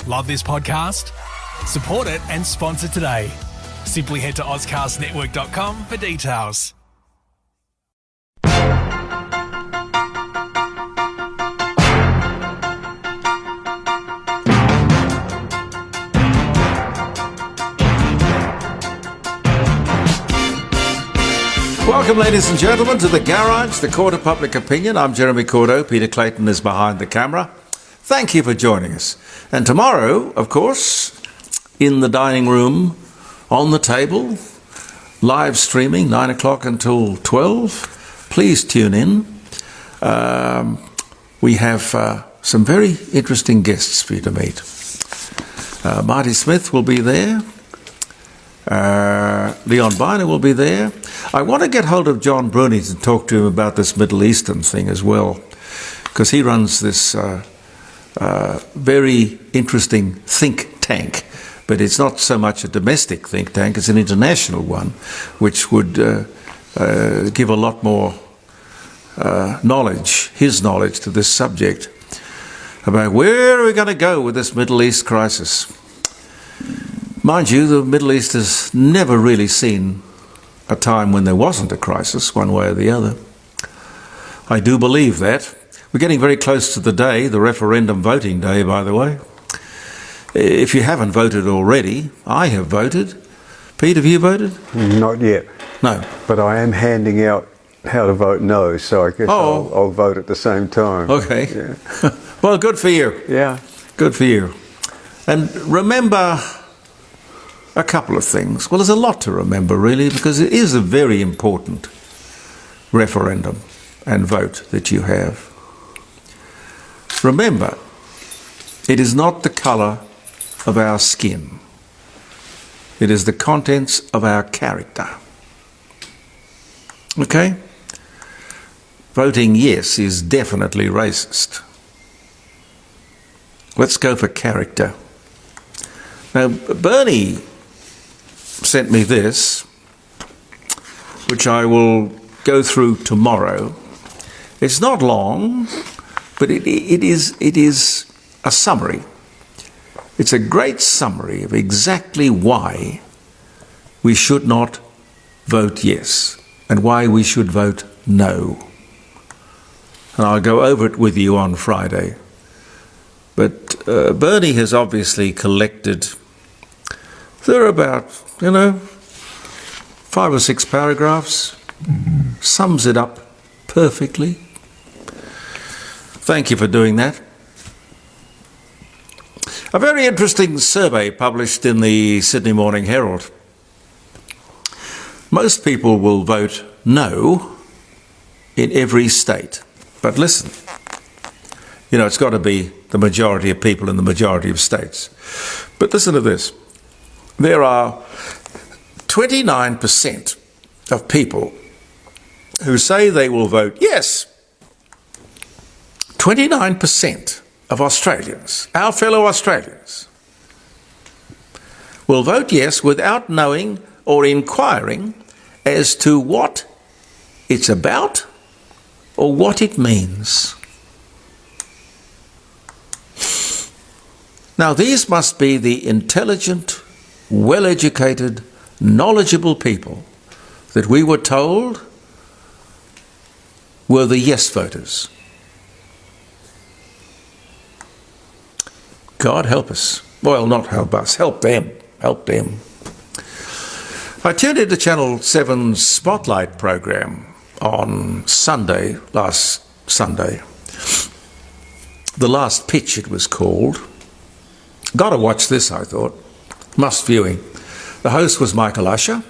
Love this podcast? Support it and sponsor today. Simply head to ozcastnetwork.com for details. Welcome, ladies and gentlemen, to The Garage, the Court of Public Opinion. I'm Jeremy Cordo. Peter Clayton is behind the camera. Thank you for joining us. And tomorrow, of course, in the dining room, on the table, live streaming, 9 o'clock until 12. Please tune in. We have some very interesting guests for you to meet. Marty Smith will be there. Leon Biner will be there. I want to get hold of John Burney to talk to him about this Middle Eastern thing as well, because he runs this very interesting think tank, but it's not so much a domestic think tank, it's an international one, which would give a lot more his knowledge to this subject about where are we going to go with this Middle East crisis. Mind you, the Middle East has never really seen a time when there wasn't a crisis, one way or the other. I do believe that. We're getting very close to the day, the referendum voting day, by the way. If you haven't voted already, I have voted. Pete, have you voted? Not yet. No. But I am handing out how to vote no, so I guess I'll vote at the same time. Okay. Yeah. Well, good for you. Yeah. Good for you. And remember a couple of things. Well, there's a lot to remember, really, because it is a very important referendum and vote that you have. Remember, it is not the colour of our skin. It is the contents of our character. Okay? Voting yes is definitely racist. Let's go for character. Now, Burney sent me this, which I will go through tomorrow. It's not long, but it is a summary. It's a great summary of exactly why we should not vote yes and why we should vote no. And I'll go over it with you on Friday. But Burney has obviously collected, there are about, 5 or 6 paragraphs, sums it up perfectly. Thank you for doing that. A very interesting survey published in the Sydney Morning Herald. Most people will vote no in every state. But listen, it's got to be the majority of people in the majority of states. But listen to this. There are 29% of people who say they will vote yes. 29% of Australians, our fellow Australians, will vote yes without knowing or inquiring as to what it's about or what it means. Now, these must be the intelligent, well-educated, knowledgeable people that we were told were the yes voters. God help us. Well, not help us, help them. Help them. I tuned into Channel 7's Spotlight program on Sunday, last Sunday. The Last Pitch, it was called. Got to watch this, I thought. Must viewing. The host was Michael Usher.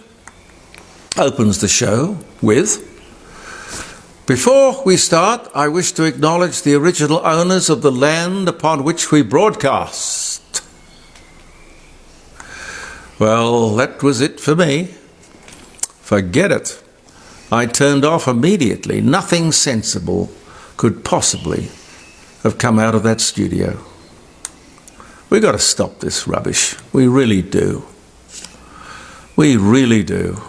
Opens the show with, "Before we start, I wish to acknowledge the original owners of the land upon which we broadcast." Well, that was it for me. Forget it. I turned off immediately. Nothing sensible could possibly have come out of that studio. We've got to stop this rubbish. We really do. We really do.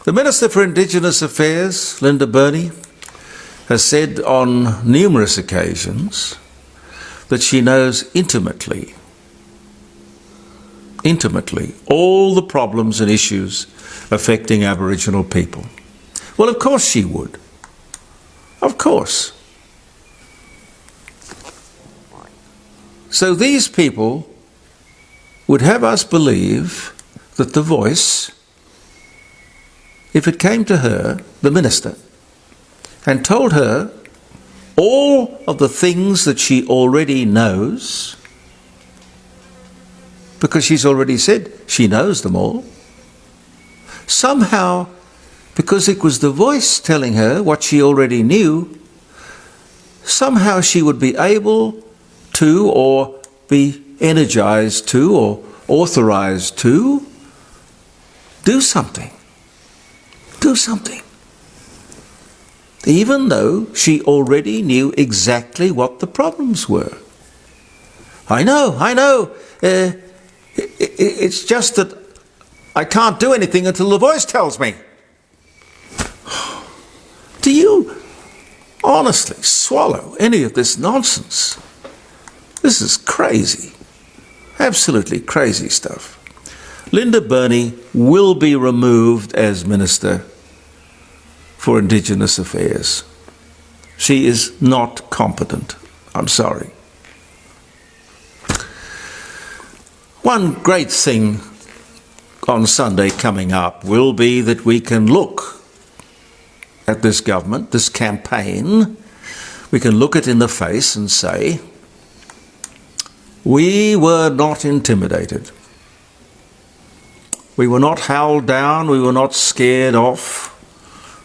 The Minister for Indigenous Affairs, Linda Burney, has said on numerous occasions that she knows intimately intimately all the problems and issues affecting Aboriginal people? Well, of course she would. Of course. So these people would have us believe that the voice, if it came to her, the minister, and told her all of the things that she already knows, because she's already said she knows them all, somehow, because it was the voice telling her what she already knew, somehow she would be able to, or be energized to, or authorized to do something. Do something. Even though she already knew exactly what the problems were. I know. It's just that I can't do anything until the voice tells me. Do you honestly swallow any of this nonsense? This is crazy. Absolutely crazy stuff. Linda Burney will be removed as Minister for Indigenous Affairs. She is not competent. I'm sorry. One great thing on Sunday coming up will be that we can look at this government, this campaign, we can look it in the face and say, we were not intimidated. We were not howled down, we were not scared off.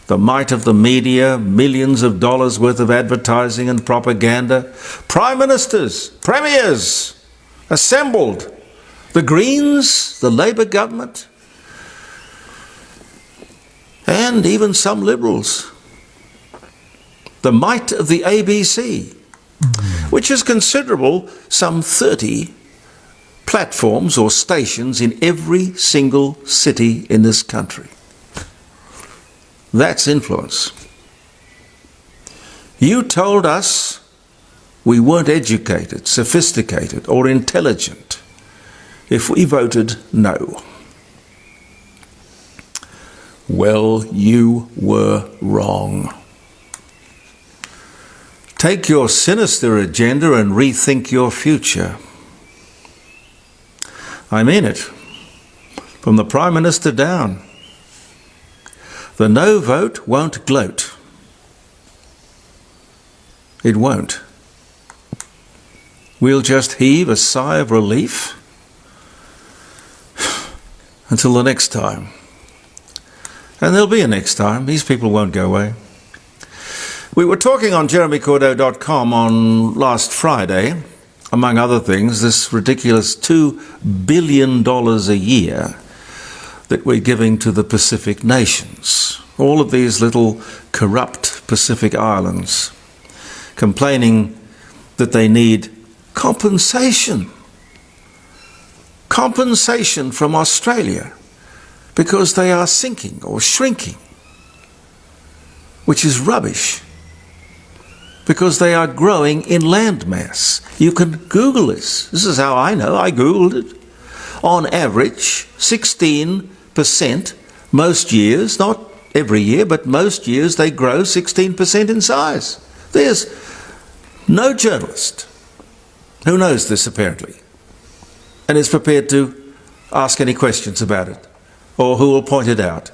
The might of the media, millions of dollars worth of advertising and propaganda, prime ministers, premiers assembled, the Greens, the Labour government, and even some Liberals. The might of the ABC, which is considerable, some 30 platforms or stations in every single city in this country. That's influence. You told us we weren't educated, sophisticated, or intelligent if we voted no. Well, you were wrong. Take your sinister agenda and rethink your future. I mean it. From the Prime Minister down. The no vote won't gloat. It won't. We'll just heave a sigh of relief until the next time. And there'll be a next time. These people won't go away. We were talking on jeremycordeaux.com on last Friday, among other things, this ridiculous $2 billion a year that we're giving to the Pacific nations. All of these little corrupt Pacific islands complaining that they need compensation. Compensation from Australia because they are sinking or shrinking, which is rubbish, because they are growing in landmass. You can Google this. This is how I know. I Googled it. On average, 16% most years, not every year, but most years they grow 16% in size. There's no journalist who knows this apparently and is prepared to ask any questions about it or who will point it out.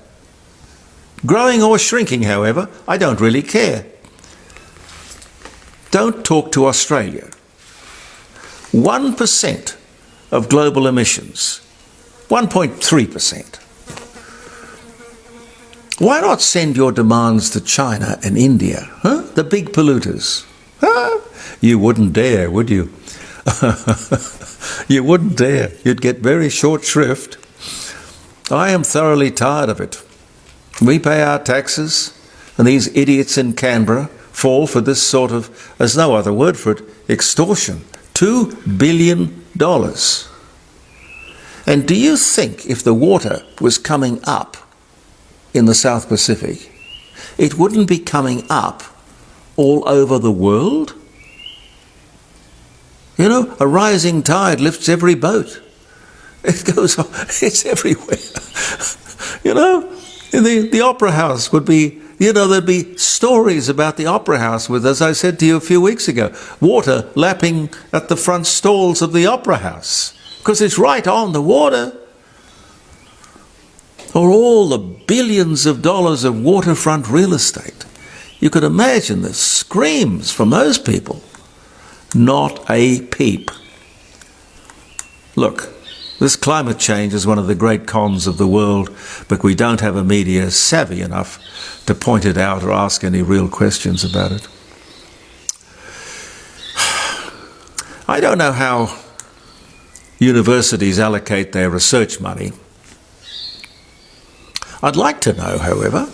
Growing or shrinking, however, I don't really care. Don't talk to Australia. 1% of global emissions, 1.3%. Why not send your demands to China and India, the big polluters? You wouldn't dare, would you? You wouldn't dare. You'd get very short shrift. I am thoroughly tired of it. We pay our taxes, and these idiots in Canberra fall for this sort of, there's no other word for it, extortion. $2 billion. And do you think if the water was coming up in the South Pacific, it wouldn't be coming up all over the world? You know, a rising tide lifts every boat. It goes on. It's everywhere. You know, in the opera house would be, you know, there'd be stories about the opera house with, as I said to you a few weeks ago, water lapping at the front stalls of the opera house because it's right on the water. Or all the billions of dollars of waterfront real estate. You could imagine the screams from those people. Not a peep. Look, this climate change is one of the great cons of the world, but we don't have a media savvy enough to point it out or ask any real questions about it. I don't know how universities allocate their research money. I'd like to know, however.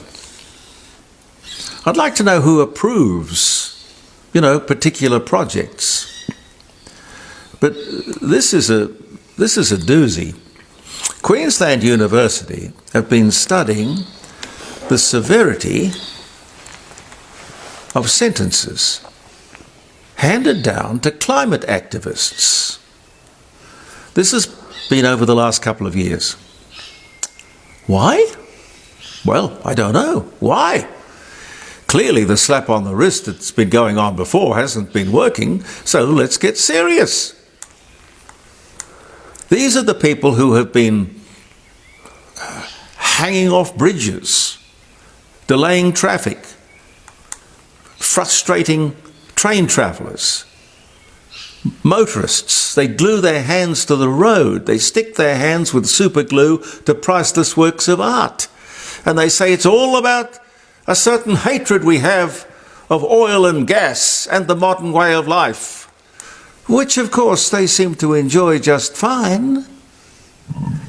I'd like to know who approves, you know, particular projects. But this is a doozy. Queensland University have been studying the severity of sentences handed down to climate activists. This has been over the last couple of years. Why? Well, I don't know. Why? Clearly the slap on the wrist that's been going on before hasn't been working, so let's get serious. These are the people who have been hanging off bridges, delaying traffic, frustrating train travellers, motorists. They glue their hands to the road. They stick their hands with super glue to priceless works of art. And they say it's all about a certain hatred we have of oil and gas and the modern way of life, which of course they seem to enjoy just fine.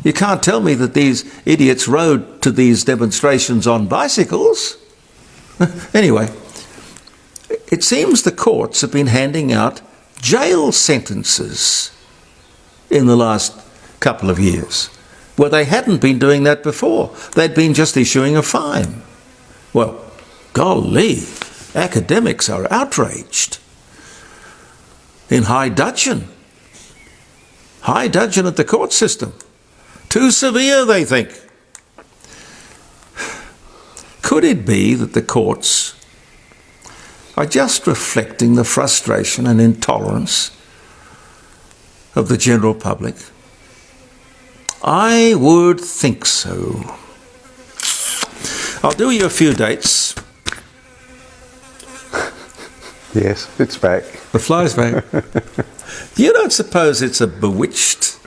You can't tell me that these idiots rode to these demonstrations on bicycles. Anyway, it seems the courts have been handing out jail sentences in the last couple of years, where they hadn't been doing that before. They'd been just issuing a fine. Well, golly, academics are outraged. In high dudgeon at the court system. Too severe, they think. Could it be that the courts are just reflecting the frustration and intolerance of the general public? I would think so. I'll do you a few dates. Yes, it's back. The fly's back. You don't suppose it's a bewitched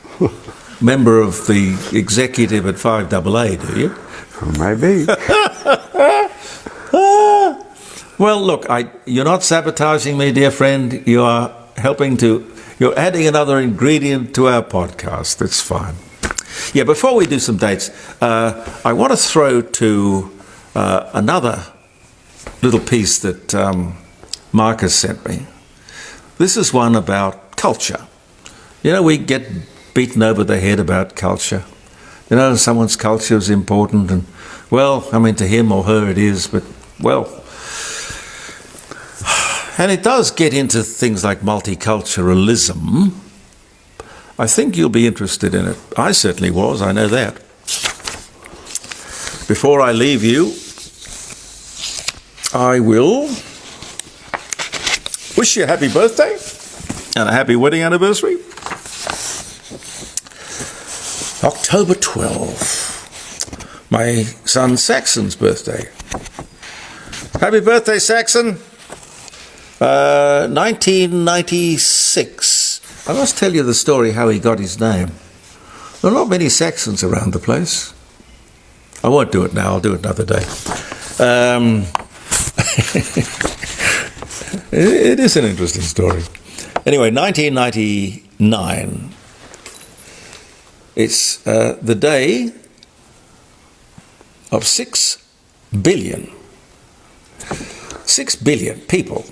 member of the executive at 5AA, do you? Maybe. Well, look, you're not sabotaging me, dear friend. You are you're adding another ingredient to our podcast. It's fine. Yeah, before we do some dates, I want to throw to another little piece that Mark has sent me. This is one about culture. You know, we get beaten over the head about culture. You know, someone's culture is important, and, well, I mean, to him or her it is, but, well... And it does get into things like multiculturalism. I think you'll be interested in it. I certainly was, I know that. Before I leave you, I will wish you a happy birthday and a happy wedding anniversary. October 12, my son Saxon's birthday. Happy birthday, Saxon. 1996. I must tell you the story how he got his name. There are not many Saxons around the place. I won't do it now, I'll do it another day. It is an interesting story. Anyway, 1999. It's the day of 6 billion. 6 billion people.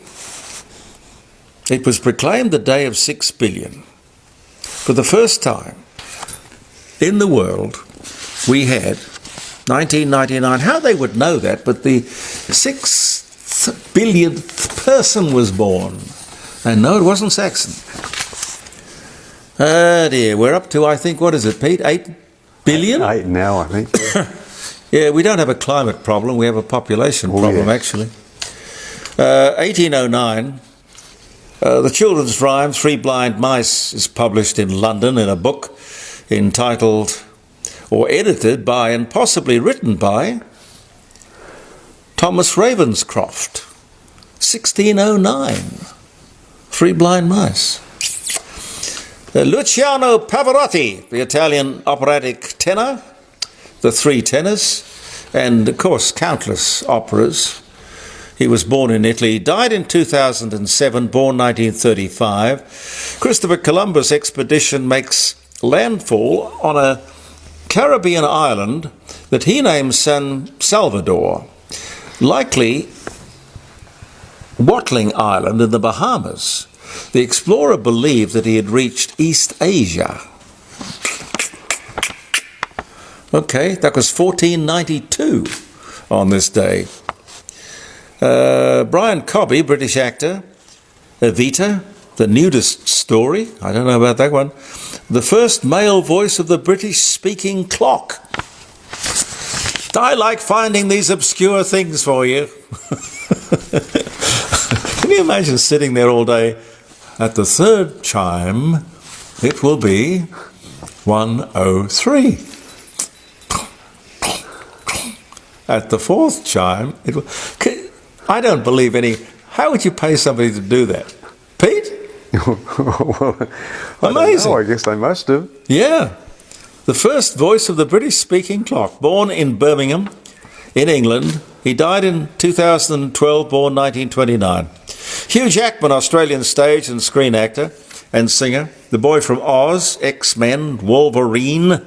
It was proclaimed the day of 6 billion. For the first time in the world, we had 1999. How they would know that, but the 6 billionth person was born. And no, it wasn't Saxon. Oh dear, we're up to, I think, what is it, Pete? 8 billion? 8 now, I think. Yeah, we don't have a climate problem, we have a population problem, yes. actually. 1809, the children's rhyme Three Blind Mice is published in London in a book entitled, or edited by, and possibly written by, Thomas Ravenscroft. 1609. Three Blind Mice. Luciano Pavarotti, the Italian operatic tenor, the Three Tenors, and of course countless operas. He was born in Italy, died in 2007, born 1935. Christopher Columbus' expedition makes landfall on a Caribbean island that he named San Salvador, likely Watling Island in the Bahamas. The explorer believed that he had reached East Asia. Okay, that was 1492 on this day. Brian Cobby, British actor. Evita, The Nudist Story. I don't know about that one. The first male voice of the British-speaking clock. I like finding these obscure things for you. Can you imagine sitting there all day? At the third chime, it will be 1:03. At the fourth chime, it will... I don't believe any... How would you pay somebody to do that? Pete? Well, Amazing. I guess they must have. Yeah. The first voice of the British-speaking clock. Born in Birmingham, in England. He died in 2012, born 1929. Hugh Jackman, Australian stage and screen actor and singer. The Boy from Oz, X-Men, Wolverine,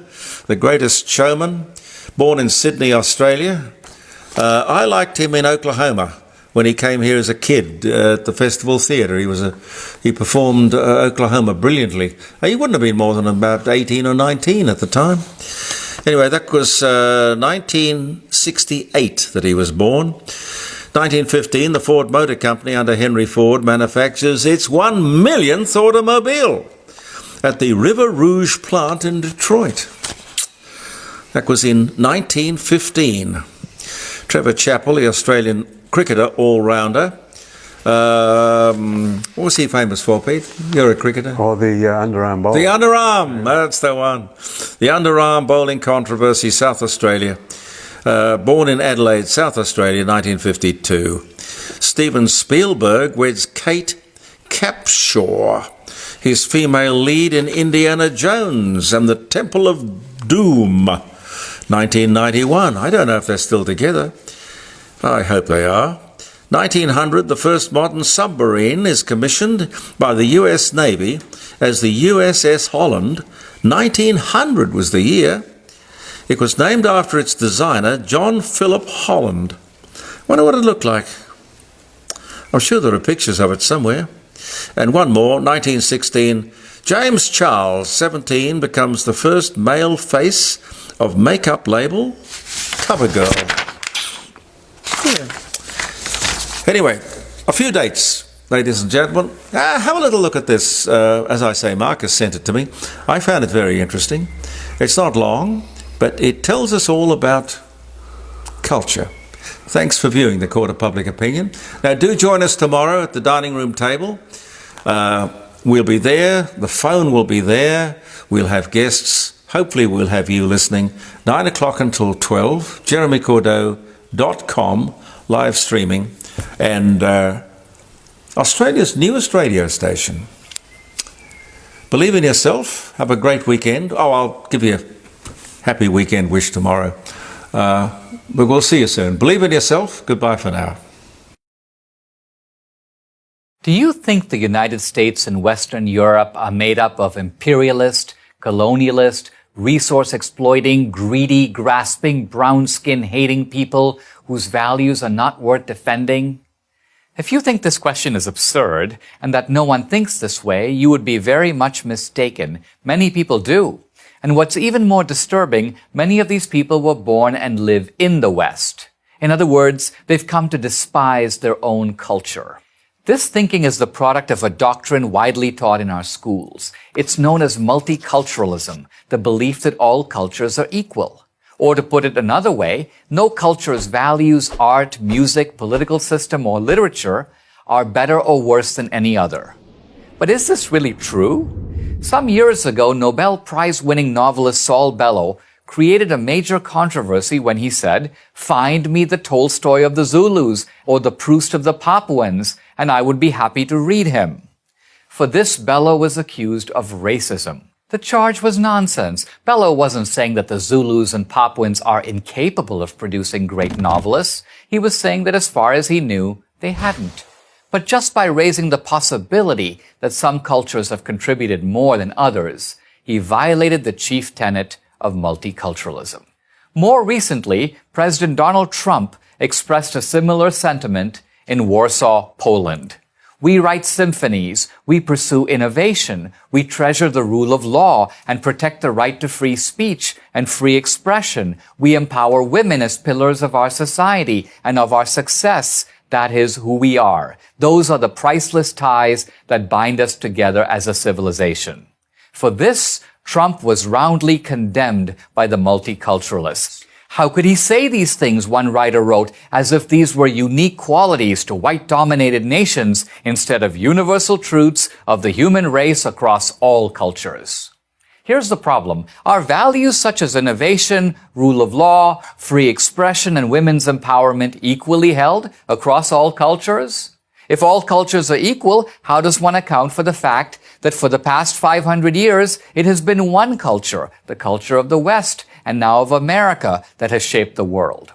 The Greatest Showman. Born in Sydney, Australia. I liked him in Oklahoma when he came here as a kid at the Festival Theatre. He performed Oklahoma brilliantly. He wouldn't have been more than about 18 or 19 at the time. Anyway, that was 1968 that he was born. 1915, the Ford Motor Company under Henry Ford manufactures its 1 millionth automobile at the River Rouge plant in Detroit. That was in 1915. Trevor Chappell, the Australian cricketer, all-rounder. What was he famous for, Pete? You're a cricketer. Oh, the underarm bowl. The underarm, that's the one. The underarm bowling controversy, South Australia. Born in Adelaide, South Australia, 1952. Steven Spielberg weds Kate Capshaw, his female lead in Indiana Jones and the Temple of Doom, 1991. I don't know if they're still together. I hope they are. 1900, the first modern submarine is commissioned by the US Navy as the USS Holland. 1900 was the year. It was named after its designer, John Philip Holland. Wonder what it looked like. I'm sure there are pictures of it somewhere. And one more, 1916, James Charles, 17, becomes the first male face of makeup label CoverGirl. Yeah. Anyway, a few dates, ladies and gentlemen. Have a little look at this. As I say, Marcus sent it to me. I found it very interesting. It's not long, but it tells us all about culture. Thanks for viewing the Court of Public Opinion. Now, do join us tomorrow at the dining room table. We'll be there. The phone will be there. We'll have guests. Hopefully, we'll have you listening. 9 o'clock until 12. JeremyCordeaux.com, live streaming. And Australia's newest radio station. Believe in yourself. Have a great weekend. Oh, I'll give you a happy weekend wish tomorrow. But we'll see you soon. Believe in yourself. Goodbye for now. Do you think the United States and Western Europe are made up of imperialist, colonialist, resource-exploiting, greedy, grasping, brown-skin-hating people whose values are not worth defending? If you think this question is absurd and that no one thinks this way, you would be very much mistaken. Many people do. And what's even more disturbing, many of these people were born and live in the West. In other words, they've come to despise their own culture. This thinking is the product of a doctrine widely taught in our schools. It's known as multiculturalism, the belief that all cultures are equal. Or to put it another way, no culture's values, art, music, political system, or literature are better or worse than any other. But is this really true? Some years ago, Nobel Prize-winning novelist Saul Bellow created a major controversy when he said, "Find me the Tolstoy of the Zulus or the Proust of the Papuans, and I would be happy to read him." For this, Bellow was accused of racism. The charge was nonsense. Bellow wasn't saying that the Zulus and Papuans are incapable of producing great novelists. He was saying that as far as he knew, they hadn't. But just by raising the possibility that some cultures have contributed more than others, he violated the chief tenet of multiculturalism. More recently, President Donald Trump expressed a similar sentiment in Warsaw, Poland. "We write symphonies, we pursue innovation, we treasure the rule of law and protect the right to free speech and free expression. We empower women as pillars of our society and of our success. That is who we are. Those are the priceless ties that bind us together as a civilization." For this, Trump was roundly condemned by the multiculturalists. How could he say these things, one writer wrote, as if these were unique qualities to white-dominated nations instead of universal truths of the human race across all cultures? Here's the problem. Are values such as innovation, rule of law, free expression, and women's empowerment equally held across all cultures? If all cultures are equal, how does one account for the fact that for the past 500 years, it has been one culture, the culture of the West, and now of America, that has shaped the world?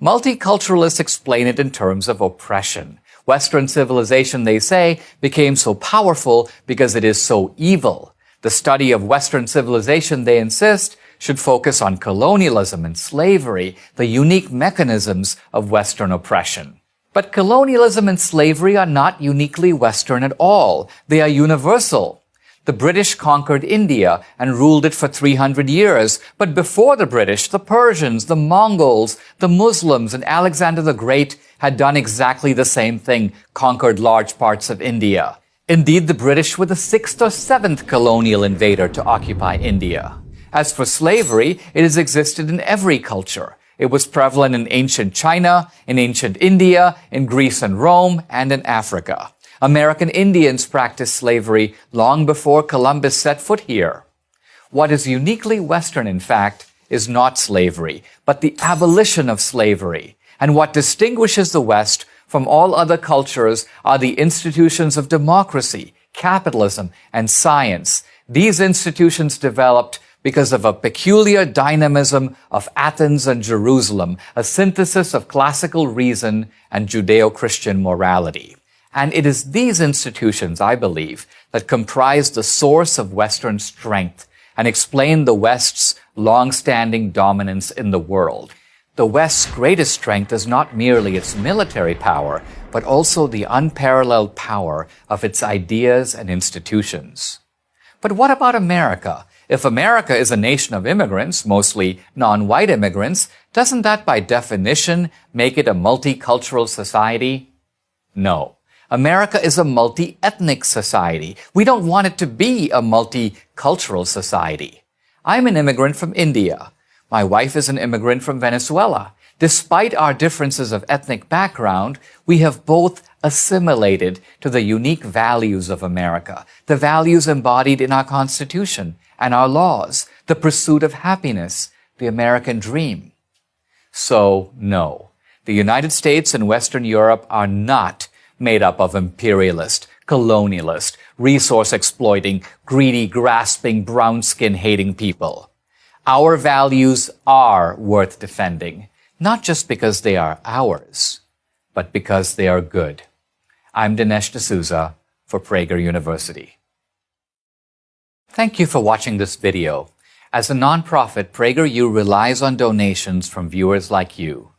Multiculturalists explain it in terms of oppression. Western civilization, they say, became so powerful because it is so evil. The study of Western civilization, they insist, should focus on colonialism and slavery, the unique mechanisms of Western oppression. But colonialism and slavery are not uniquely Western at all. They are universal. The British conquered India and ruled it for 300 years. But before the British, the Persians, the Mongols, the Muslims, and Alexander the Great had done exactly the same thing, conquered large parts of India. Indeed, the British were the 6th or 7th colonial invader to occupy India. As for slavery, it has existed in every culture. It was prevalent in ancient China, in ancient India, in Greece and Rome, and in Africa. American Indians practiced slavery long before Columbus set foot here. What is uniquely Western, in fact, is not slavery, but the abolition of slavery. And what distinguishes the West from all other cultures are the institutions of democracy, capitalism, and science. These institutions developed because of a peculiar dynamism of Athens and Jerusalem, a synthesis of classical reason and Judeo-Christian morality. And it is these institutions, I believe, that comprise the source of Western strength and explain the West's long-standing dominance in the world. The West's greatest strength is not merely its military power, but also the unparalleled power of its ideas and institutions. But what about America? If America is a nation of immigrants, mostly non-white immigrants, doesn't that by definition make it a multicultural society? No. America is a multi-ethnic society. We don't want it to be a multicultural society. I'm an immigrant from India. My wife is an immigrant from Venezuela. Despite our differences of ethnic background, we have both assimilated to the unique values of America, the values embodied in our Constitution and our laws, the pursuit of happiness, the American dream. So, no, the United States and Western Europe are not made up of imperialist, colonialist, resource-exploiting, greedy, grasping, brown-skin-hating people. Our values are worth defending, not just because they are ours, but because they are good. I'm Dinesh D'Souza for Prager University. Thank you for watching this video. As a nonprofit, PragerU relies on donations from viewers like you.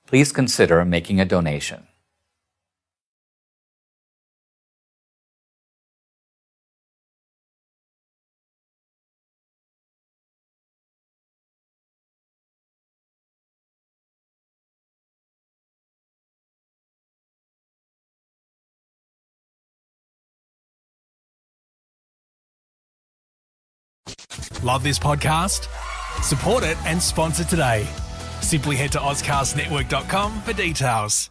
Please consider making a donation. Love this podcast? Support it and sponsor today. Simply head to ozcastnetwork.com for details.